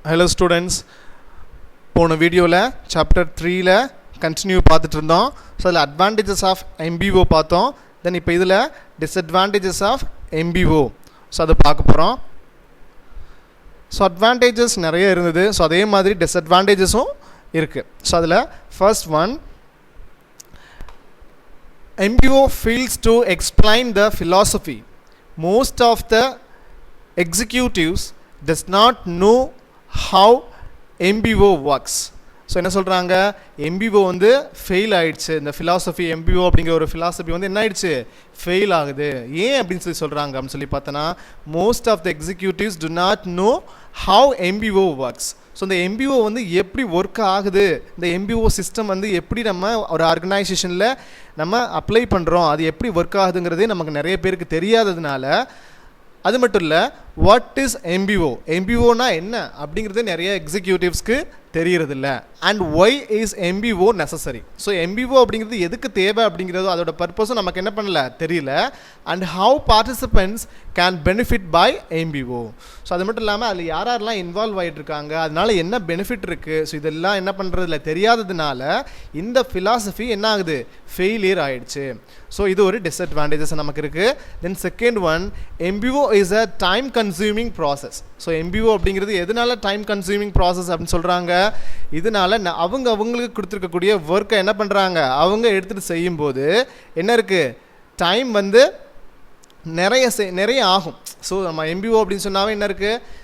Hello students, போன வீடியோவில் chapter 3ல continue பார்த்துட்டு இருந்தோம். ஸோ அதில் அட்வான்டேஜஸ் ஆஃப் MBO பார்த்தோம். தென் இப்போ இதில் டிஸ்அட்வான்டேஜஸ் ஆஃப் MBO ஸோ அதை பார்க்க போகிறோம். ஸோ அட்வான்டேஜஸ் நிறைய இருந்தது. ஸோ அதே மாதிரி டிஸ்அட்வான்டேஜஸும் இருக்குது. ஸோ அதில் first one, MBO fails to explain the philosophy. Most of the executives does not know how MBO works. So என்ன சொல்கிறாங்க, MBO வந்து ஃபெயில் ஆகிடுச்சு. இந்த ஃபிலாசபி MBO அப்படிங்கிற ஒரு ஃபிலாசபி வந்து என்ன ஆகிடுச்சு, ஃபெயில் ஆகுது. ஏன் அப்படின்னு சொல்கிறாங்க அப்படின்னு சொல்லி பார்த்தோன்னா, most of the executives do not know how MBO works. So இந்த MBO வந்து எப்படி ஒர்க் ஆகுது, இந்த MBO சிஸ்டம் வந்து எப்படி நம்ம ஒரு ஆர்கனைசேஷனில் நம்ம அப்ளை பண்ணுறோம், அது எப்படி ஒர்க் ஆகுதுங்கிறதே நமக்கு நிறைய பேருக்கு தெரியாததுனால, அது மட்டும் இல்லை வாட் இஸ் MBOனா என்ன அப்படிங்கிறது நிறைய எக்ஸிக்யூட்டிவ்ஸ்க்கு தெரியறதில்ல. And why is MBO necessary. So MBO அப்படிங்கிறது எதுக்கு தேவை அப்படிங்கிறதோ அதோட பர்பஸும் நமக்கு என்ன பண்ணல தெரியல. And how participants can benefit by MBO. So அது மட்டும் இல்லாமல் அதில் யாரெல்லாம் இன்வால்வ் ஆகிட்டு இருக்காங்க, அதனால என்ன பெனிஃபிட் இருக்குது, ஸோ இதெல்லாம் என்ன பண்ணுறதில்ல தெரியாததுனால இந்த ஃபிலாசபி என்ன ஆகுது, ஃபெயிலியர் ஆகிடுச்சு. ஸோ இது ஒரு டிஸ்அட்வான்டேஜஸ் நமக்கு இருக்குது. தென் second one, MBO is a time consuming process. So MBO அப்படிங்கிறது எதனால டைம் கன்சியூமிங் ப்ராசஸ் அப்படின்னு சொல்கிறாங்க, இதனால அவங்களுக்கு கொடுத்துருக்கக்கூடிய ஒர்க்கை என்ன பண்ணுறாங்க, அவங்க எடுத்துகிட்டு செய்யும்போது என்ன இருக்குது, டைம் வந்து நிறைய ஆகும். ஸோ நம்ம MBO அப்படின்னு சொன்னாவே என்ன இருக்குது,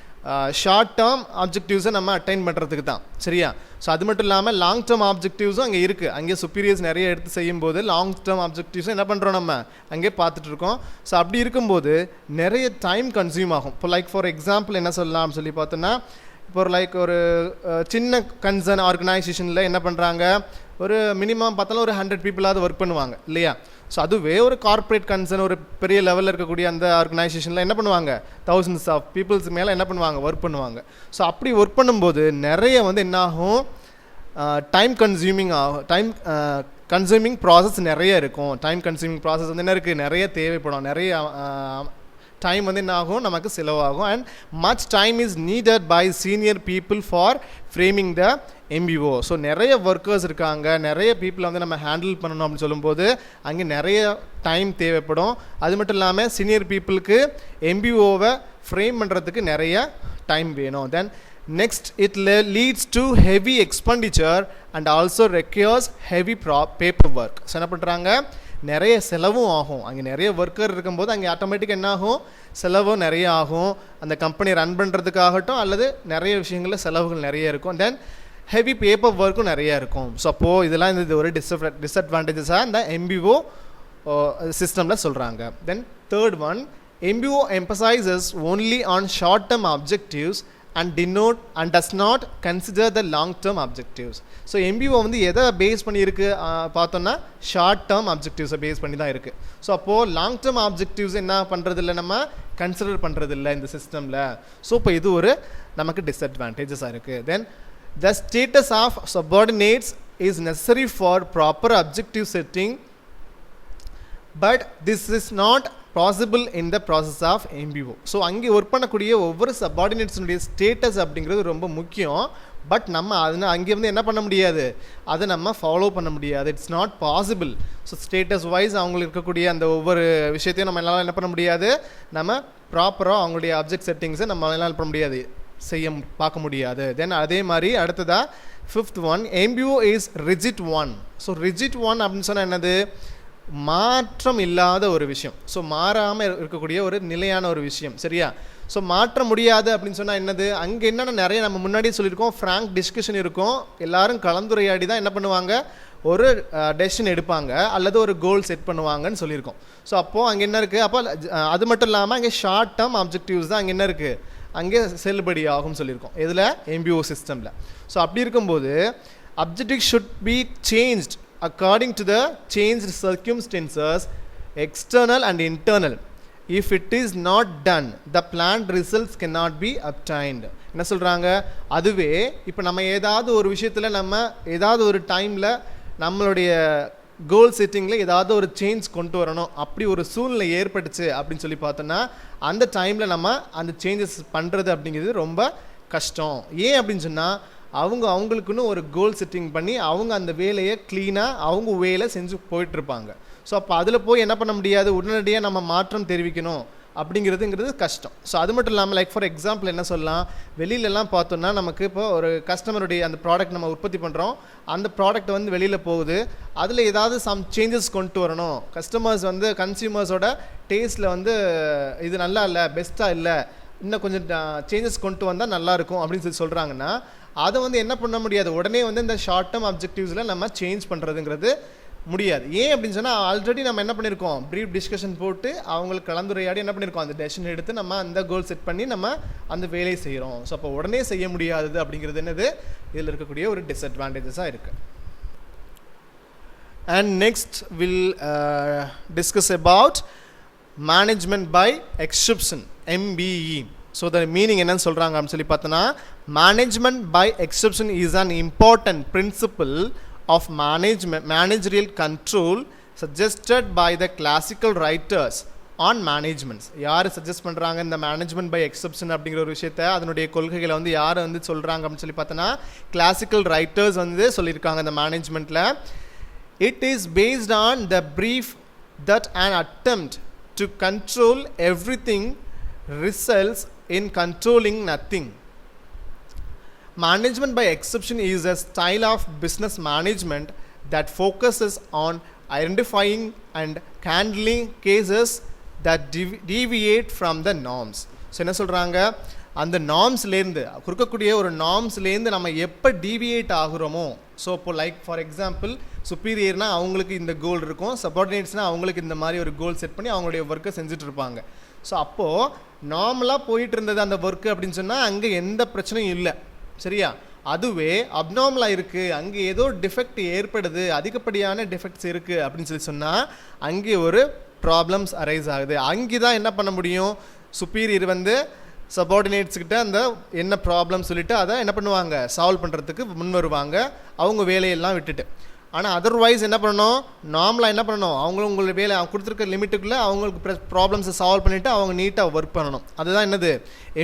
ஷார்ட் டேர்ம் ஆப்ஜெக்டிவ்ஸை நம்ம அட்டைன் பண்ணுறதுக்கு தான், சரியா. ஸோ அது மட்டும் இல்லாமல் லாங் டேர்ம் ஆப்ஜெக்டிவ்ஸும் அங்கே இருக்குது. அங்கே சுப்பீரியர்ஸ் நிறைய எடுத்து செய்யும்போது லாங் டேர்ம் ஆப்ஜெக்டிவ்ஸும் என்ன பண்ணுறோம், நம்ம அங்கே பார்த்துட்ருக்கோம். ஸோ அப்படி இருக்கும்போது நிறைய டைம் கன்சியூம் ஆகும். இப்போ லைக் ஃபார் எக்ஸாம்பிள் என்ன சொல்லலாம்னு சொல்லி பார்த்தோன்னா, இப்போ லைக் ஒரு சின்ன கன்சர்ன் ஆர்கனைசேஷனில் என்ன பண்ணுறாங்க, ஒரு மினிமம் பார்த்தாலும் ஒரு 100 பீப்புளாவது ஒர்க் பண்ணுவாங்க இல்லையா. ஸோ அதுவே ஒரு கார்ப்பரேட் கன்சர்ன் ஒரு பெரிய லெவலில் இருக்கக்கூடிய அந்த ஆர்கனைசேஷனில் என்ன பண்ணுவாங்க, தௌசண்ட்ஸ் ஆஃப் பீப்புள்ஸ் மேலே என்ன பண்ணுவாங்க, ஒர்க் பண்ணுவாங்க. ஸோ அப்படி ஒர்க் பண்ணும்போது நிறைய வந்து என்னாகும், டைம் கன்சியூமிங் ப்ராசஸ் நிறைய இருக்கும். டைம் கன்சியூமிங் ப்ராசஸ் வந்து என்ன இருக்குது, நிறைய தேவைப்படும், நிறைய டைம் வந்து என்ன ஆகும், நமக்கு செலவாகும். And much time is needed by senior people for framing the MBO. So நிறைய ஒர்க்கர்ஸ் இருக்காங்க, நிறைய பீப்புளை வந்து நம்ம ஹேண்டில் பண்ணணும் அப்படின்னு சொல்லும்போது அங்கே நிறைய டைம் தேவைப்படும். அது மட்டும் இல்லாமல் சீனியர் பீப்புளுக்கு MBOவை ஃப்ரேம் பண்ணுறதுக்கு நிறைய டைம் வேணும். Then next, it leads to heavy expenditure and also requires heavy paper work. So என்ன பண்ணுறாங்க, நிறைய செலவும் ஆகும். அங்கே நிறைய ஒர்க்கர் இருக்கும்போது அங்கே ஆட்டோமேட்டிக்காக என்ன ஆகும், செலவும் நிறைய ஆகும். அந்த கம்பெனி ரன் பண்ணுறதுக்காகட்டும் அல்லது நிறைய விஷயங்களில் செலவுகள் நிறைய இருக்கும். தென் ஹெவி பேப்பர் ஒர்க்கும் நிறையா இருக்கும். ஸோ அப்போது இதெல்லாம் இது ஒரு டிஸ்அட்வான்டேஜஸாக இந்த MBO சிஸ்டமில் சொல்கிறாங்க. Then third one, MBO emphasizes only on short term objectives and does not consider the long term objectives. So MBO வந்து எதை பேஸ் பண்ணியிருக்கு பார்த்தோன்னா, ஷார்ட் டேர்ம் ஆப்ஜெக்டிவ்ஸை பேஸ் பண்ணி தான் இருக்குது. ஸோ அப்போது லாங் டேர்ம் ஆப்ஜெக்டிவ்ஸ் என்ன பண்ணுறதில்ல, நம்ம கன்சிடர் பண்ணுறதில்ல இந்த சிஸ்டமில். ஸோ இப்போ இது ஒரு நமக்கு டிஸ்அட்வான்டேஜஸாக இருக்குது. தென் the status of subordinates is necessary for proper objective setting, but this is not possible in the process of MBO. So அங்கே ஒர்க் பண்ணக்கூடிய ஒவ்வொரு சப்பார்டினேட்ஸுடைய ஸ்டேட்டஸ் அப்படிங்கிறது ரொம்ப முக்கியம். பட் நம்ம அங்கே வந்து என்ன பண்ண முடியாது, அதை நம்ம ஃபாலோ பண்ண முடியாது. It's not possible. So status wise அவங்களுக்கு இருக்கக்கூடிய அந்த ஒவ்வொரு விஷயத்தையும் நம்ம எல்லாம் என்ன பண்ண முடியாது, நம்ம ப்ராப்பராக அவங்களுடைய ஆப்ஜெக்ட் செட்டிங்ஸை நம்ம எல்லாம் பண்ண முடியாது, பார்க்க முடியாது. தென் அதே மாதிரி அடுத்ததாக fifth one, MBO is rigid one. So rigid one அப்படின்னு சொன்னால் என்னது, மாற்றம் இல்லாத ஒரு விஷயம். ஸோ மாறாமல் இருக்கக்கூடிய ஒரு நிலையான ஒரு விஷயம், சரியா. ஸோ மாற்ற முடியாது அப்படின்னு சொன்னால் என்னது, அங்கே என்னென்ன நிறைய நம்ம முன்னாடியே சொல்லியிருக்கோம், ஃப்ராங்க் டிஸ்கஷன் இருக்கும், எல்லாரும் கலந்துரையாடி தான் என்ன பண்ணுவாங்க, ஒரு டெசிஷன் எடுப்பாங்க அல்லது ஒரு கோல் செட் பண்ணுவாங்கன்னு சொல்லியிருக்கோம். ஸோ அப்போது அங்கே என்ன இருக்குது, அப்போ அது மட்டும் இல்லாமல் அங்கே ஷார்ட் டேர்ம் ஆப்ஜெக்டிவ்ஸ் தான் அங்கே என்ன இருக்குது, அங்கே செல்லுபடி ஆகும் சொல்லியிருக்கோம். இதில் MBO சிஸ்டமில். ஸோ அப்படி இருக்கும்போது objective should be changed according to the changed circumstances external and internal. If it is not done the planned results can not be obtained. என்ன சொல்கிறாங்க, அதுவே இப்போ நம்ம ஏதாவது ஒரு விஷயத்தில் நம்ம ஏதாவது ஒரு டைமில் நம்மளுடைய கோல் செட்டிங்கில் ஏதாவது ஒரு சேஞ்ச் கொண்டு வரணும், அப்படி ஒரு சூழ்நிலை ஏற்பட்டுச்சு அப்படின்னு சொல்லி பார்த்தோன்னா அந்த டைமில் நம்ம அந்த சேஞ்சஸ் பண்ணுறது அப்படிங்கிறது ரொம்ப கஷ்டம். ஏன் அப்படின்னு சொன்னால் அவங்களுக்குன்னு ஒரு கோல் செட்டிங் பண்ணி அவங்க அந்த வேலையை க்ளீனாக அவங்க வேலை செஞ்சு போயிட்டுருப்பாங்க. ஸோ அப்போ அதில் போய் என்ன பண்ண முடியாது, உடனடியாக நம்ம மாற்றம் தெரிவிக்கணும் அப்படிங்கிறது கஷ்டம். ஸோ அது மட்டும் இல்லாமல் லைக் ஃபார் எக்ஸாம்பிள் என்ன சொல்லலாம், வெளியிலலாம் பார்த்தோன்னா நமக்கு இப்போ ஒரு கஸ்டமருடைய அந்த ப்ராடக்ட் நம்ம உற்பத்தி பண்ணுறோம், அந்த ப்ராடக்ட் வந்து வெளியில் போகுது, அதில் ஏதாவது சம் சேஞ்சஸ் கொண்டு வரணும், கஸ்டமர்ஸ் வந்து கன்சியூமர்ஸோட டேஸ்ட்டில் வந்து இது நல்லா இல்லை, பெஸ்ட்டாக இல்லை, இன்னும் கொஞ்சம் சேஞ்சஸ் கொண்டு வந்தால் நல்லாயிருக்கும் அப்படின்னு சொல்கிறாங்கன்னா அதை வந்து என்ன பண்ண முடியாது, உடனே வந்து இந்த ஷார்ட் டேர்ம் அப்ஜெக்டிவ்ஸில் நம்ம சேஞ்ச் பண்ணுறதுங்கிறது முடியாது. ஏன் அப்படின்னு சொன்னால் ஆல்ரெடி நம்ம என்ன பண்ணியிருக்கோம், ப்ரீஃப் டிஸ்கஷன் போட்டு அவங்களுக்கு கலந்துரையாடி என்ன பண்ணியிருக்கோம், அந்த டெசிஷன் எடுத்து நம்ம அந்த கோல் செட் பண்ணி நம்ம அந்த வேலையை செய்கிறோம். ஸோ அப்போ உடனே செய்ய முடியாதது அப்படிங்கிறது என்னது, இதில் இருக்கக்கூடிய ஒரு டிஸ்அட்வான்டேஜஸாக இருக்குது. And next will discuss about management by exception, MBE. So the meaning என்னன்னு சொல்கிறாங்க அப்படின்னு சொல்லி பார்த்தோன்னா, management by exception is an important principle of managerial control suggested by the classical writers on management. யார் சஜஸ்ட் பண்ணுறாங்க இந்த மேனேஜ்மெண்ட் பை எக்ஸெப்ஷன் அப்படிங்கிற ஒரு விஷயத்தை, அதனுடைய கொள்கைகளை வந்து யார் வந்து சொல்கிறாங்க அப்படின்னு சொல்லி பார்த்தோன்னா கிளாசிக்கல் ரைட்டர்ஸ் வந்து சொல்லியிருக்காங்க இந்த மேனேஜ்மெண்ட்டில். It is based on the brief that an attempt to control everything results in controlling nothing. Management by exception is a style of business management that focuses on identifying and handling cases that deviate from the norms. So என்ன சொல்கிறாங்க, அந்த நார்ம்ஸ்லேருந்து கொடுக்கக்கூடிய ஒரு நார்ம்ஸ்லேருந்து நம்ம எப்போ deviate ஆகுறோமோ, so இப்போ like for example சுப்பீரியர்னால் அவங்களுக்கு இந்த கோல் இருக்கும், சப்பார்டினேட்ஸ்னால் அவங்களுக்கு இந்த மாதிரி ஒரு கோல் செட் பண்ணி அவங்களுடைய ஒர்க்கை செஞ்சுட்டு இருப்பாங்க. ஸோ அப்போது நார்மலாக போயிட்டு இருந்தது அந்த ஒர்க்கு அப்படின்னு சொன்னால் அங்கே எந்த பிரச்சனையும் இல்லை, சரியா. அதுவே அப்நார்மலாக இருக்குது, அங்கே ஏதோ டிஃபெக்ட் ஏற்படுது, அதிகப்படியான டிஃபெக்ட்ஸ் இருக்குது அப்படின்னு சொல்லி சொன்னால் அங்கே ஒரு ப்ராப்ளம்ஸ் அரைஸ் ஆகுது. அங்கே தான் என்ன பண்ண முடியும், சுப்பீரியர் வந்து சபார்டினேட்ஸ்கிட்ட அந்த என்ன ப்ராப்ளம் சொல்லிவிட்டு அதை என்ன பண்ணுவாங்க, சால்வ் பண்ணுறதுக்கு முன் வருவாங்க அவங்க வேலையெல்லாம் விட்டுட்டு. ஆனால் அதர்வைஸ் என்ன பண்ணணும், நார்மலாக என்ன பண்ணணும், அவங்களுடைய வேலை அவங்க கொடுத்துருக்க லிமிட்டுக்குள்ளே அவங்களுக்கு ப்ராப்ளம்ஸை சால்வ் பண்ணிவிட்டு அவங்க நீட்டாக ஒர்க் பண்ணணும். அதுதான் என்னது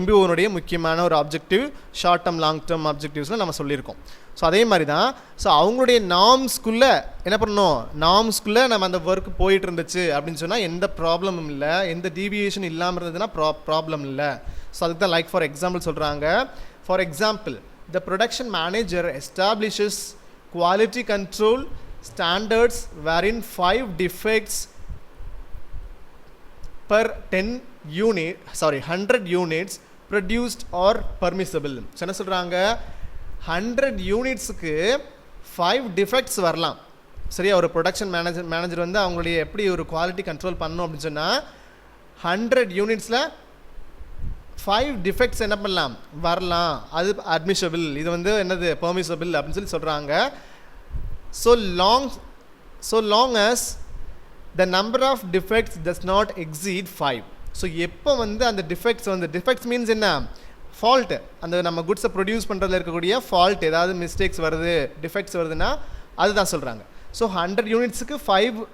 MBOனுடைய முக்கியமான ஒரு objective, short term long term அப்ஜெக்டிவ்ஸில் நம்ம சொல்லியிருக்கோம். ஸோ அதே மாதிரி தான், ஸோ அவங்களுடைய நார்ம்ஸ்குள்ளே என்ன பண்ணணும், நார்ம்ஸ்குள்ளே நம்ம அந்த ஒர்க் போயிட்டு இருந்துச்சு அப்படின்னு சொன்னால் எந்த ப்ராப்ளமும் இல்லை, எந்த டீவியேஷன் இல்லாமல் இருந்ததுன்னா ப்ராப்ளம் இல்லை. ஸோ அதுக்கு தான் லைக் ஃபார் எக்ஸாம்பிள் சொல்கிறாங்க. For example, the production manager establishes quality control standards wherein 5 defects per 100 units produced or permissible. So என்ன சொல்கிறாங்க, 100 யூனிட்ஸுக்கு 5 டிஃபெக்ட்ஸ் வரலாம், சரியா. ஒரு ப்ரொடக்ஷன் மேனேஜர் வந்து அவங்களுடைய எப்படி ஒரு குவாலிட்டி கண்ட்ரோல் பண்ணணும் அப்படின்னு சொன்னால் 100 யூனிட்ஸில் 5 டிஃபெக்ட்ஸ் என்ன பண்ணலாம், வரலாம், அது அட்மிஷபிள், இது வந்து என்னது பெர்மிசபிள் அப்படின்னு சொல்கிறாங்க. so long as the number of defects does not exceed 5. So எப்போ வந்து அந்த டிஃபெக்ட்ஸ் மீன்ஸ் என்ன, ஃபால்ட்டு, அந்த நம்ம குட்ஸை ப்ரொடியூஸ் பண்ணுறதுல இருக்கக்கூடிய ஃபால்ட், ஏதாவது மிஸ்டேக்ஸ் வருது, டிஃபெக்ட்ஸ் வருதுன்னா அதுதான் சொல்கிறாங்க. ஸோ 100 யூனிட்ஸுக்கு 5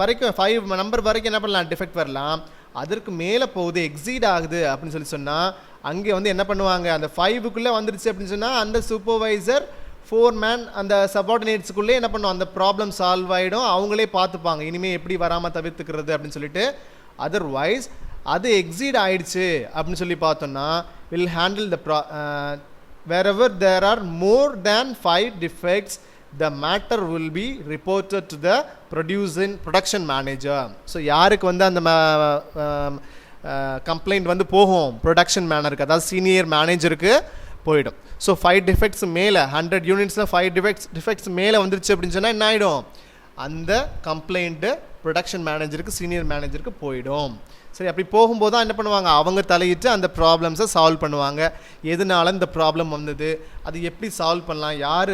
வரைக்கும் 5 நம்பர் வரைக்கும் என்ன பண்ணலாம், டிஃபெக்ட் வரலாம். அதற்கு மேலே போகுது, எக்ஸீட் ஆகுது அப்படின்னு சொன்னால் அங்கே வந்து என்ன பண்ணுவாங்க, அந்த 5க்குள்ளே வந்துருச்சு அப்படின்னு சொன்னால் அந்த சூப்பர்வைசர் 4 மேன் அந்த சபார்டினேட்ஸுக்குள்ளே என்ன பண்ணுவோம், அந்த ப்ராப்ளம் சால்வ் ஆகிடும், அவங்களே பார்த்துப்பாங்க இனிமேல் எப்படி வராமல் தவிர்த்துக்கிறது அப்படின்னு சொல்லிட்டு. அதர்வைஸ் அது எக்ஸீட் ஆயிடுச்சு அப்படின்னு சொல்லி பார்த்தோன்னா will handle the wherever there are more than 5 defects the matter will be reported to the production manager. So யாருக்கு வந்து அந்த கம்ப்ளைண்ட் வந்து போகும், ப்ரொடக்ஷன் மேனருக்கு, அதாவது சீனியர் மேனேஜருக்கு போயிடும். ஸோ 5 டிஃபெக்ட்ஸ் மேலே 100 யூனிட்ஸில் 5 டிஃபெக்ட்ஸ் மேலே வந்துருச்சு அப்படின்னு சொன்னால் என்ன ஆகிடும், அந்த கம்ப்ளைண்ட்டு ப்ரொடக்ஷன் மேனேஜருக்கு, சீனியர் மேனேஜருக்கு போயிடும். சரி, அப்படி போகும்போது தான் என்ன பண்ணுவாங்க, அவங்க தலையிட்டு அந்த ப்ராப்ளம்ஸை சால்வ் பண்ணுவாங்க. எதனால இந்த ப்ராப்ளம் வந்தது, அது எப்படி சால்வ் பண்ணலாம், யார்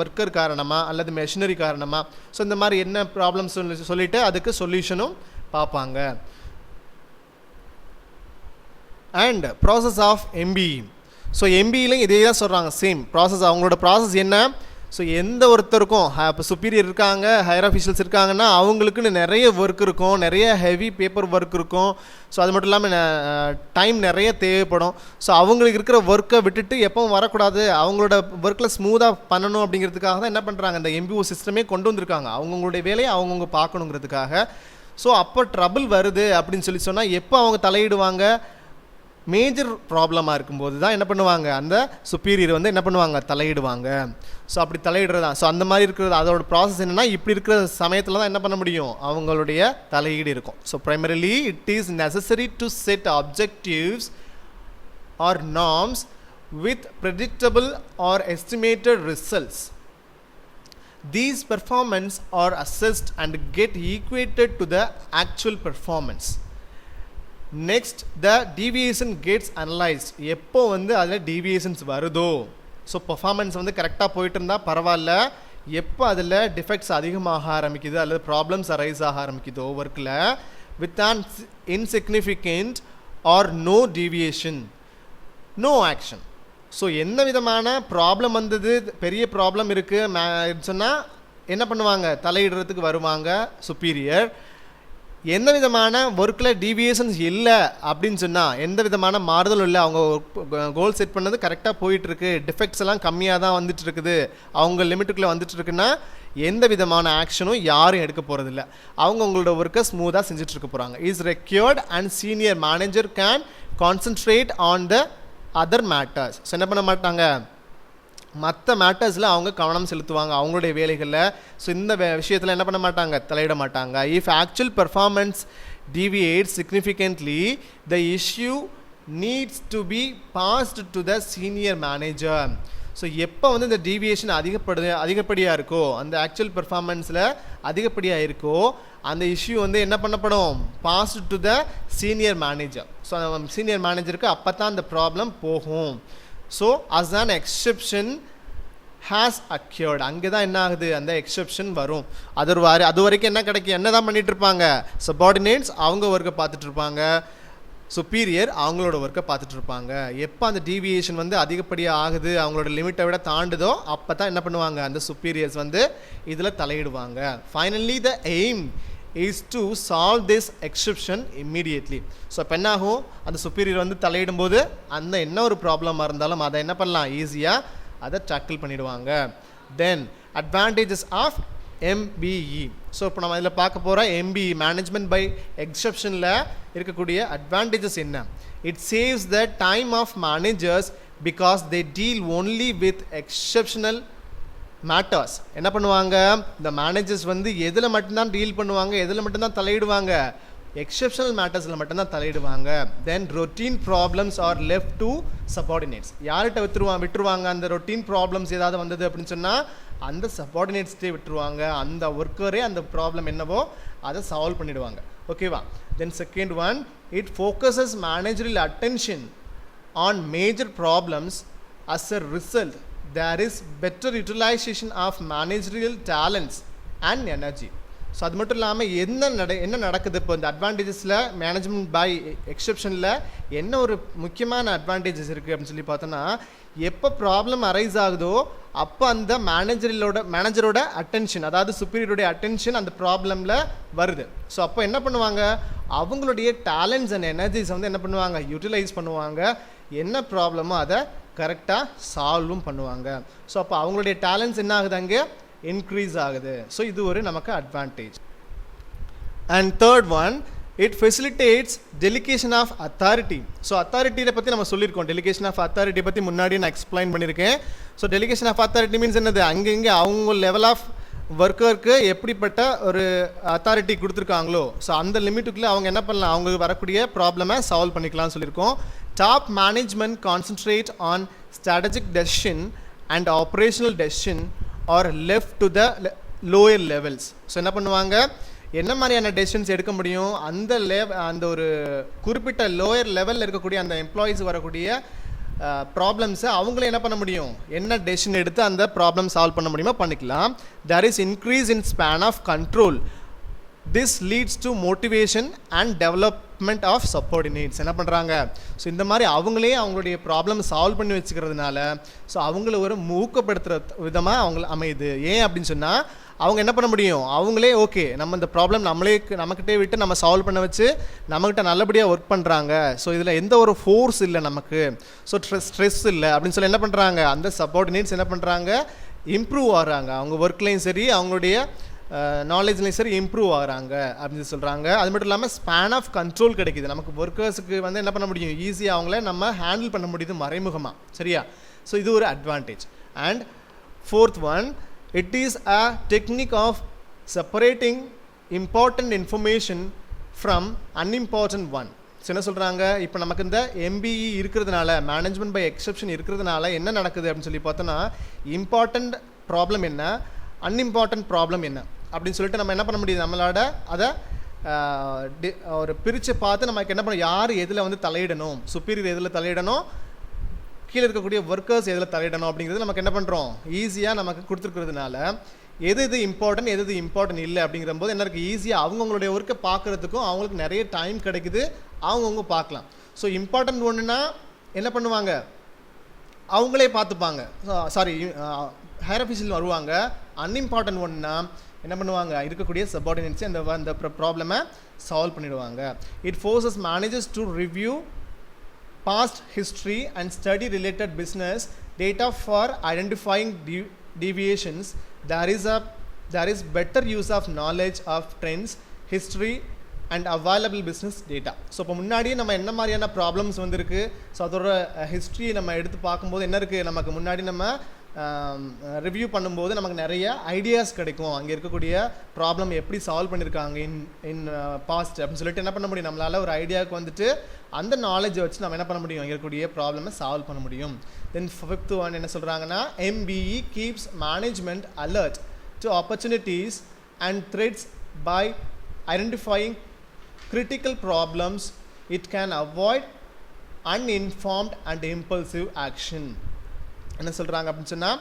ஒர்க்கர் காரணமாக அல்லது மெஷினரி காரணமாக, ஸோ இந்த மாதிரி என்ன ப்ராப்ளம்ஸ் சொல்லிவிட்டு அதுக்கு சொல்யூஷனும் பார்ப்பாங்க. And process of MBE. So MBEலையும் இதே தான் சொல்கிறாங்க, சேம் ப்ராசஸ். அவங்களோட ப்ராசஸ் என்ன, ஸோ எந்த ஒருத்தருக்கும் இப்போ சுப்பீரியர் இருக்காங்க, ஹையர் அஃபிஷியல்ஸ் இருக்காங்கன்னா அவங்களுக்குன்னு நிறைய ஒர்க் இருக்கும், நிறைய ஹெவி பேப்பர் ஒர்க் இருக்கும். ஸோ அது மட்டும் இல்லாமல் டைம் நிறைய தேவைப்படும். ஸோ அவங்களுக்கு இருக்கிற ஒர்க்கை விட்டுட்டு எப்பவும் வரக்கூடாது, அவங்களோட ஒர்க்கில் ஸ்மூத்தாக பண்ணணும் அப்படிங்கிறதுக்காக தான் என்ன பண்ணுறாங்க, இந்த MBO சிஸ்டமே கொண்டு வந்திருக்காங்க. அவங்கவுங்களுடைய வேலையை அவங்கவுங்க பார்க்கணுங்கிறதுக்காக. ஸோ அப்போ ட்ரபிள் வருது அப்படின்னு சொன்னால் எப்போ அவங்க தலையிடுவாங்க, மேஜர் ப்ராப்ளமாக இருக்கும்போது தான் என்ன பண்ணுவாங்க, அந்த சுப்பீரியர் வந்து என்ன பண்ணுவாங்க, தலையிடுவாங்க. ஸோ அப்படி தலையிடுறது தான். ஸோ அந்த மாதிரி இருக்கிறது அதோட ப்ராசஸ் என்னென்னா, இப்படி இருக்கிற சமயத்தில் தான் என்ன பண்ண முடியும், அவங்களுடைய தலையீடு இருக்கும். So primarily it is necessary to set objectives or norms with predictable or estimated results. These performance are assessed and get equated to the actual performance. Next, the deviation gets analyzed. எப்போ வந்து அதில் deviations வருதோ, so performance வந்து கரெக்டாக போயிட்டு இருந்தால் பரவாயில்ல, எப்போ அதில் டிஃபெக்ட்ஸ் அதிகமாக ஆரம்பிக்குது அல்லது ப்ராப்ளம்ஸ் அரைஸ் ஆக ஆரம்பிக்குதோ ஒர்க்கில், with an insignificant or no deviation, no action. So எந்த விதமான ப்ராப்ளம் வந்தது, பெரிய ப்ராப்ளம் இருக்குது சொன்னால் என்ன பண்ணுவாங்க, தலையிடுறதுக்கு வருவாங்க சுப்பீரியர். எந்த விதமான ஒர்க்கில் டீவியேஷன்ஸ் இல்லை அப்படின்னு சொன்னால், எந்த விதமான மாறுதலும் இல்லை, அவங்க கோல் செட் பண்ணது கரெக்டாக போயிட்டுருக்கு, டிஃபெக்ட்ஸ் எல்லாம் கம்மியாக தான் வந்துட்டு இருக்குது, அவங்க லிமிட்டுக்குள்ளே வந்துட்டு இருக்குன்னா எந்த விதமான ஆக்ஷனும் யாரும் எடுக்க போகிறதில்ல, அவங்க உங்களோட ஒர்க்கை ஸ்மூத்தாக செஞ்சுட்டு இருக்க போகிறாங்க. Is required and senior manager can concentrate on the other matters. So என்ன பண்ண மாட்டாங்க, மற்ற மேட்டர்ஸில் அவங்க கவனம் செலுத்துவாங்க அவங்களுடைய வேலைகளில். ஸோ இந்த விஷயத்தில் என்ன பண்ண மாட்டாங்க, தலையிட மாட்டாங்க. If actual performance deviates significantly, the issue needs to be passed to the senior manager. So எப்போ வந்து இந்த டீவியேஷன் அதிகப்படியாக இருக்கோ, அந்த ஆக்சுவல் பர்ஃபார்மன்ஸில் அதிகப்படியாக இருக்கோ, அந்த இஷ்யூ வந்து என்ன பண்ணப்படும், passed to the senior manager. So senior மேனேஜருக்கு அப்போ தான் அந்த ப்ராப்ளம் போகும். So as an exception has occurred, அங்கே தான் என்ன ஆகுது, அந்த எக்ஸெப்ஷன் வரும். அது வரைக்கும் என்ன கிடைக்கும், என்ன தான் பண்ணிட்டு இருப்பாங்க, சபார்டினேட்ஸ் அவங்க ஒர்க்கை பார்த்துட்டு இருப்பாங்க, சுப்பீரியர் அவங்களோட ஒர்க்கை பார்த்துட்டு இருப்பாங்க. எப்போ அந்த டீவியேஷன் வந்து அதிகப்படியாக ஆகுது, அவங்களோட லிமிட்டை விட தாண்டுதோ, அப்போ தான் என்ன பண்ணுவாங்க, அந்த சுப்பீரியர்ஸ் வந்து இதில் தலையிடுவாங்க. Finally the aim is to solve this exception immediately. So இப்போ என்ன ஆகும், அந்த சுப்பீரியர் வந்து தலையிடும்போது அந்த என்ன ஒரு ப்ராப்ளமாக இருந்தாலும் அதை என்ன பண்ணலாம், ஈஸியாக அதை டேக்கிள் பண்ணிடுவாங்க. தென் அட்வான்டேஜஸ் ஆஃப் MBE. ஸோ இப்போ நம்ம இதில் பார்க்க போகிற MBE மேனேஜ்மெண்ட் பை எக்ஸெப்ஷனில் இருக்கக்கூடிய அட்வான்டேஜஸ் என்ன. It saves the time of managers because they deal only with exceptional matters. என்ன பண்ணுவாங்க, இந்த மேனேஜர்ஸ் வந்து எதில் மட்டும்தான் டீல் பண்ணுவாங்க, எதில் மட்டும்தான் தலையிடுவாங்க, எக்ஸெப்ஷனல் மேட்டர்ஸில் மட்டும்தான் தலையிடுவாங்க. Then routine problems are left to subordinates. யார்கிட்ட விட்டுருவாங்க, அந்த ரொட்டீன் ப்ராப்ளம்ஸ் ஏதாவது வந்தது அப்படின்னு சொன்னால் அந்த சபார்டினேட்ஸ்டே விட்டுருவாங்க, அந்த ஒர்க்கரே அந்த ப்ராப்ளம் என்னவோ அதை சால்வ் பண்ணிடுவாங்க. ஓகேவா. Then second one, it focuses managerial attention on major problems. As a result there is better utilization of managerial talents and energy. So அது மட்டும் இல்லாமல் என்ன நடக்குது இப்போ இந்த அட்வான்டேஜஸில், மேனேஜ்மெண்ட் பை எக்ஸெப்ஷனில் என்ன ஒரு முக்கியமான அட்வான்டேஜஸ் இருக்குது அப்படின்னு சொல்லி பார்த்தோன்னா, எப்போ ப்ராப்ளம் அரைஸ் ஆகுதோ அப்போ அந்த மேனேஜரோட அட்டென்ஷன், அதாவது சுப்பீரியருடைய அட்டென்ஷன் அந்த ப்ராப்ளமில் வருது. ஸோ அப்போ என்ன பண்ணுவாங்க, அவங்களுடைய டேலண்ட்ஸ் அண்ட் எனர்ஜிஸ் வந்து என்ன பண்ணுவாங்க, யூட்டிலைஸ் பண்ணுவாங்க, என்ன ப்ராப்ளமோ அதை கரெக்டாக சால்வும் பண்ணுவாங்க. ஸோ அப்போ அவங்களுடைய டேலண்ட்ஸ் என்ன ஆகுது, அங்கே இன்க்ரீஸ் ஆகுது. ஸோ இது ஒரு நமக்கு advantage. And third one, it facilitates delegation of authority. So அத்தாரிட்டியை பற்றி நம்ம சொல்லியிருக்கோம், டெலிகேஷன் ஆஃப் அத்தாரிட்டி பற்றி முன்னாடி நான் எக்ஸ்பிளைன் பண்ணியிருக்கேன். So delegation of authority means என்னது, அங்கங்கே அவங்க லெவல் ஆஃப் ஒர்க்கருக்கு எப்படிப்பட்ட ஒரு அத்தாரிட்டி கொடுத்துருக்காங்களோ, ஸோ அந்த லிமிட்டுக்குள்ளே அவங்க என்ன பண்ணலாம், அவங்களுக்கு வரக்கூடிய ப்ராப்ளமை சால்வ் பண்ணிக்கலாம்னு சொல்லியிருக்கோம். Top management concentrate on strategic decision and operational decision R left to the lower levels. So என்ன பண்ணுவாங்க, என்ன மாதிரியான டெசிஷன்ஸ் எடுக்க முடியும், அந்த ஒரு குறிப்பிட்ட லோயர் லெவலில் இருக்கக்கூடிய அந்த எம்ப்ளாயீஸ் வரக்கூடிய ப்ராப்ளம்ஸை அவங்களே என்ன பண்ண முடியும், என்ன டெசிஷன் எடுத்து அந்த ப்ராப்ளம் சால்வ் பண்ண முடியுமோ பண்ணிக்கலாம். There is increase in span of control. This leads to motivation and develop development of subordinates என்ன பண்ணுறாங்க. ஸோ இந்த மாதிரி அவங்களே அவங்களுடைய ப்ராப்ளம் சால்வ் பண்ணி வச்சுக்கிறதுனால ஸோ அவங்கள ஒரு ஊக்கப்படுத்துகிற விதமாக அவங்கள அமையுது. ஏன் அப்படின்னு சொன்னால் அவங்க என்ன பண்ண முடியும், அவங்களே ஓகே நம்ம இந்த ப்ராப்ளம் நம்மக்கிட்டே விட்டு நம்ம சால்வ் பண்ண வச்சு நம்மக்கிட்ட நல்லபடியாக ஒர்க் பண்ணுறாங்க. ஸோ இதில் எந்த ஒரு ஃபோர்ஸ் இல்லை நமக்கு, ஸோ ஸ்ட்ரெஸ் இல்லை அப்படின்னு சொல்லி என்ன பண்ணுறாங்க, அந்த சப்பார்டினேட்ஸ் என்ன பண்ணுறாங்க, இம்ப்ரூவ் ஆகிறாங்க. அவங்க ஒர்க்லேயும் சரி அவங்களுடைய நாலேஜ்லேயும் சரி இம்ப்ரூவ் ஆகிறாங்க அப்படின்னு சொல்கிறாங்க. அது மட்டும் இல்லாமல் ஸ்பேன் ஆஃப் கண்ட்ரோல் கிடைக்கிது. நமக்கு ஒர்க்கர்ஸுக்கு வந்து என்ன பண்ண முடியும், ஈஸியாக அவங்கள நம்ம ஹேண்டில் பண்ண முடியுது மறைமுகமாக. சரியா? ஸோ இது ஒரு advantage. And fourth one, it is a technique of separating important information from unimportant one. So என்ன சொல்கிறாங்க, இப்போ நமக்கு இந்த MBE இருக்கிறதுனால, மேனேஜ்மெண்ட் பை எக்ஸெப்ஷன் இருக்கிறதுனால என்ன நடக்குது அப்படின்னு சொல்லி பார்த்தோன்னா, இம்பார்ட்டண்ட் ப்ராப்ளம் என்ன, அன்இம்பார்ட்டன்ட் ப்ராப்ளம் என்ன அப்படின்னு சொல்லிட்டு நம்ம என்ன பண்ண முடியுது, நம்மளோட அதை ஒரு பிரித்து பார்த்து நமக்கு என்ன பண்ண, யார் எதில் வந்து தலையிடணும், சுப்பீரியர் எதில் தலையிடணும், கீழே இருக்கக்கூடிய ஒர்க்கர்ஸ் எதில் தலையிடணும் அப்படிங்கிறது நமக்கு என்ன பண்ணுறோம், ஈஸியாக நமக்கு கொடுத்துருக்கிறதுனால எது இம்பார்ட்டன்ட் இல்லை அப்படிங்கிற போது என்ன இருக்குது, ஈஸியாக அவங்கவுங்களுடைய ஒர்க்கை பார்க்குறதுக்கும் அவங்களுக்கு நிறைய டைம் கிடைக்குது, அவங்கவுங்க பார்க்கலாம். ஸோ இம்பார்ட்டன்ட் ஒன்றுனா என்ன பண்ணுவாங்க, அவங்களே பார்த்துப்பாங்க, சாரி ஹையர் அஃபீஷியல் வருவாங்க. அன்இம்பார்ட்டன்ட் ஒன்னா என்ன பண்ணுவாங்க, இருக்கக்கூடிய சப்பார்டினேட்ஸை அந்த ப்ராப்ளமை சால்வ் பண்ணிடுவாங்க. It forces managers to review past history and study related business data for identifying deviations. There is better use of knowledge of trends, history and available business data. So இப்போ முன்னாடியே நம்ம என்ன மாதிரியான ப்ராப்ளம்ஸ் வந்துருக்கு, so அதோட history நம்ம எடுத்து பார்க்கும்போது என்ன இருக்குது, நமக்கு முன்னாடி நம்ம ரிவ்யூ பண்ணும்போது நமக்கு நிறைய ஐடியாஸ் கிடைக்கும், அங்கே இருக்கக்கூடிய ப்ராப்ளம் எப்படி சால்வ் பண்ணியிருக்காங்க இன் பாஸ்ட் அப்படின்னு சொல்லிட்டு என்ன பண்ண முடியும், நம்மளால் ஒரு ஐடியாவுக்கு வந்துட்டு அந்த நாலேஜை வச்சு நம்ம என்ன பண்ண முடியும், அங்கே இருக்கக்கூடிய ப்ராப்ளமை சால்வ் பண்ண முடியும். தென் ஃபிஃப்த் ஒன் என்ன சொல்கிறாங்கன்னா, MBE keeps management alert to opportunities and threats by identifying critical problems. It can avoid uninformed and impulsive action. என்ன சொல்கிறாங்க அப்படின்னு சொன்னால்,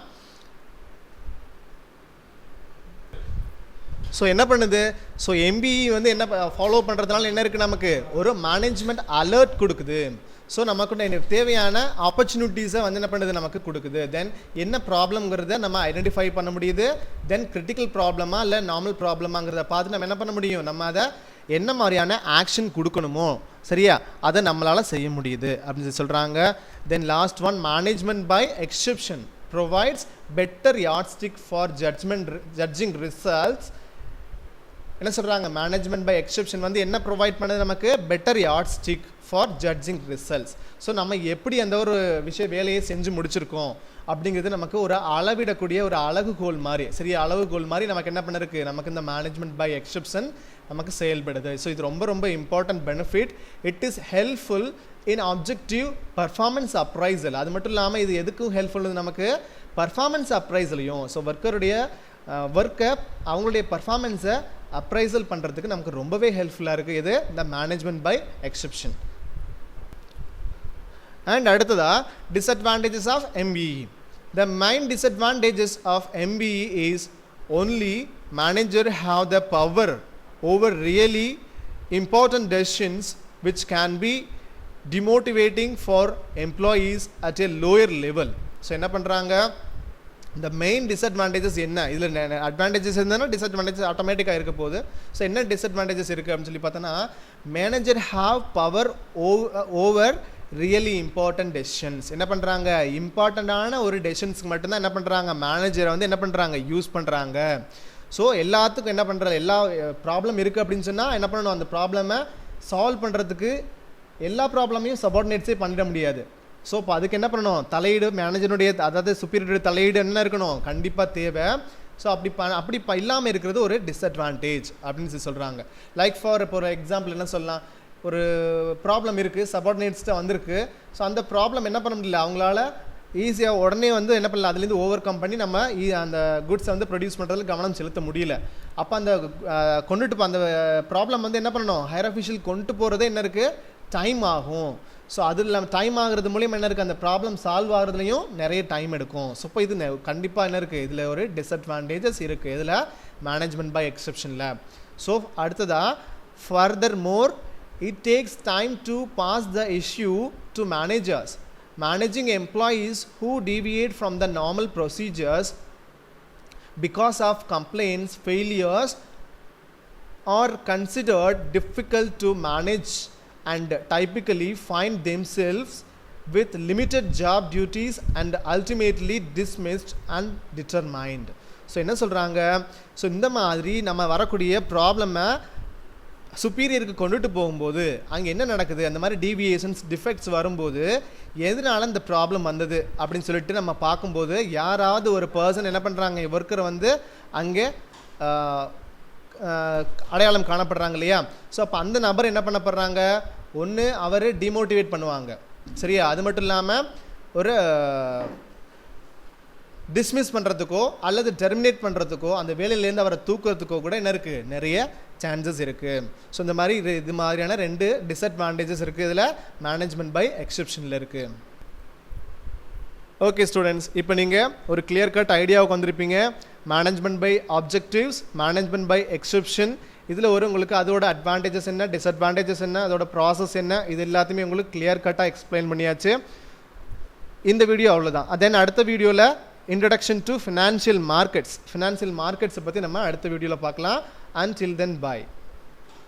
ஸோ என்ன பண்ணுது, ஸோ MBE வந்து என்ன ஃபாலோ பண்ணுறதுனால என்ன இருக்குது, நமக்கு ஒரு மேனேஜ்மெண்ட் அலர்ட் கொடுக்குது. ஸோ நமக்கு தேவையான ஆப்பர்ச்சுனிட்டிஸை வந்து என்ன பண்ணுது, நமக்கு கொடுக்குது. தென் என்ன ப்ராப்ளம்ங்கிறத நம்ம ஐடென்டிஃபை பண்ண முடியுது. தென் கிரிட்டிக்கல் ப்ராப்ளமா இல்லை நார்மல் ப்ராப்ளமாங்கிறத பார்த்து நம்ம என்ன பண்ண முடியும், நம்ம அதை என்ன மாதிரியான ஆக்ஷன் கொடுக்கணுமோ சரியா அதை நம்மளால் செய்ய முடியுது அப்படின்னு சொல்கிறாங்க. Then last one, management by exception provides better yardstick for judging results. என்ன சொல்கிறாங்க, மேனேஜ்மெண்ட் பை எக்ஸெப்ஷன் வந்து என்ன ப்ரொவைட் பண்ணுது, நமக்கு better yardstick for judging results. So நம்ம எப்படி அந்த ஒரு வேலையை செஞ்சு முடிச்சிருக்கோம் அப்படிங்கிறது நமக்கு ஒரு அளவிடக்கூடிய ஒரு அளவுகோல் மாதிரி, சரியா அளவுகோல் மாதிரி நமக்கு என்ன பண்ணிருக்கு, நமக்கு இந்த மேனேஜ்மெண்ட் பை எக்ஸெப்ஷன் நமக்கு செயல்படுது. ஸோ இது ரொம்ப ரொம்ப important benefit. It is helpful in objective performance appraisal. அது மட்டும் இல்லாமல் இது எதுக்கும் ஹெல்ப்ஃபுல், நமக்கு பர்ஃபார்மன்ஸ் அப்ரைசலையும், ஸோ ஒர்க்கருடைய ஒர்க்கை அவங்களுடைய பர்ஃபார்மன்ஸை அப்ரைசல் பண்ணுறதுக்கு நமக்கு ரொம்பவே ஹெல்ப்ஃபுல்லாக இருக்குது இது இந்த மேனேஜ்மெண்ட் பை எக்ஸெப்ஷன். அண்ட் அடுத்ததா disadvantages of MBE. The main disadvantages of MBE is only manager have the power over really important decisions which can be demotivating for employees at a lower level. So என்ன பண்ணுறாங்க, இந்த main disadvantages என்ன, இதில் advantages இருந்தாலும் disadvantages ஆட்டோமேட்டிக்காக இருக்க போகுது. So என்ன டிஸ்அட்வான்டேஜஸ் இருக்குது அப்படின்னு சொல்லி பார்த்தோன்னா, manager have power over really important decisions. என்ன பண்ணுறாங்க, இம்பார்ட்டண்ட்டான ஒரு டெசிஷன்ஸ்க்கு மட்டும்தான் என்ன பண்ணுறாங்க, மேனேஜரை வந்து என்ன பண்ணுறாங்க, யூஸ் பண்ணுறாங்க. ஸோ எல்லாத்துக்கும் என்ன பண்ணுறாங்க, எல்லா ப்ராப்ளம் இருக்குது அப்படின்னு சொன்னால் என்ன பண்ணணும், அந்த ப்ராப்ளமை சால்வ் பண்ணுறதுக்கு எல்லா ப்ராப்ளமையும் சபார்டினேட்ஸே பண்ணிட முடியாது. ஸோ இப்போ அதுக்கு என்ன பண்ணணும், தலையீடு மேனேஜருடைய, அதாவது சுப்பீரியருடைய தலையீடு என்ன இருக்கணும், கண்டிப்பாக தேவை. ஸோ அப்படி இல்லாமல் இருக்கிறது ஒரு டிஸ்அட்வான்டேஜ் அப்படின்னு சொல்கிறாங்க. லைக் ஃபார் இப்போ ஒரு எக்ஸாம்பிள் என்ன சொல்லலாம், ஒரு ப்ராப்ளம் இருக்குது, சபார்டினேட்ஸ்ட்டு வந்திருக்கு. ஸோ அந்த ப்ராப்ளம் என்ன பண்ண முடியல, அவங்களால ஈஸியாக உடனே வந்து என்ன பண்ணல, அதுலேருந்து ஓவர் கம் பண்ணி நம்ம அந்த குட்ஸை வந்து ப்ரொடியூஸ் பண்ணுறதுல கவனம் செலுத்த முடியல. அப்போ அந்த அந்த ப்ராப்ளம் வந்து என்ன பண்ணணும், ஹையர் அஃபிஷியல் கொண்டு போகிறதே என்ன இருக்குது, டைம் ஆகும். ஸோ அது இல்லாமல் டைம் ஆகிறது மூலியம் என்ன இருக்குது, அந்த ப்ராப்ளம் சால்வ் ஆகிறதுலையும் நிறைய டைம் எடுக்கும். ஸோ இப்போ இது கண்டிப்பாக என்ன இருக்குது, இதில் ஒரு டிஸ்அட்வான்டேஜஸ் இருக்குது இதில் மேனேஜ்மெண்ட் பை எக்ஸெப்ஷனில். ஸோ அடுத்ததாக further more it takes time to pass the issue to managers. Managing employees who deviate from the normal procedures because of complaints, failures are considered difficult to manage and typically find themselves with limited job duties and ultimately dismissed and determined. So என்ன சொல்கிறாங்க, so இந்த மாதிரி நம்ம வரக்கூடிய ப்ராப்ளமை சுப்பீரியருக்கு கொண்டுட்டு போகும்போது அங்கே என்ன நடக்குது, அந்த மாதிரி டீவியேஷன்ஸ் டிஃபெக்ட்ஸ் வரும்போது எதனால இந்த ப்ராப்ளம் வந்தது அப்படின்னு சொல்லிட்டு நம்ம பார்க்கும்போது யாராவது ஒரு பர்சன் என்ன பண்ணுறாங்க, ஒர்க்கரை வந்து அங்கே அடையாளம் காணப்படுறாங்க இல்லையா. ஸோ அப்போ அந்த நபர் என்ன பண்ணப்படுறாங்க, ஒன்று அவர் டிமோட்டிவேட் பண்ணுவாங்க, சரியா. அது மட்டும் இல்லாமல் ஒரு டிஸ்மிஸ் பண்ணுறதுக்கோ அல்லது டெர்மினேட் பண்ணுறதுக்கோ அந்த வேலையிலேருந்து அவரை தூக்குறதுக்கோ கூட என்ன இருக்குது, நிறைய சான்சஸ் இருக்குது. ஸோ இந்த மாதிரி இது மாதிரியான 2 டிஸ்அட்வான்டேஜஸ் இருக்குது இதில் மேனேஜ்மெண்ட் பை எக்ஸெப்ஷனில் இருக்குது. ஓகே ஸ்டூடெண்ட்ஸ், இப்போ நீங்கள் ஒரு கிளியர் கட் ஐடியாவுக்கு வந்திருப்பீங்க. Management by objectives, management by exception, இதில் உங்களுக்கு அதோட அட்வான்டேஜஸ் என்ன, டிஸ்அட்வான்டேஜஸ் என்ன, அதோட ப்ராசஸ் என்ன, இது எல்லாத்தையுமே உங்களுக்கு கிளியர் கட்டாக எக்ஸ்பிளைன் பண்ணியாச்சு. இந்த வீடியோ அவ்வளோதான். தென் அடுத்த வீடியோவில் introduction to financial markets பற்றி நம்ம அடுத்த வீடியோவில் பார்க்கலாம். Until then, bye.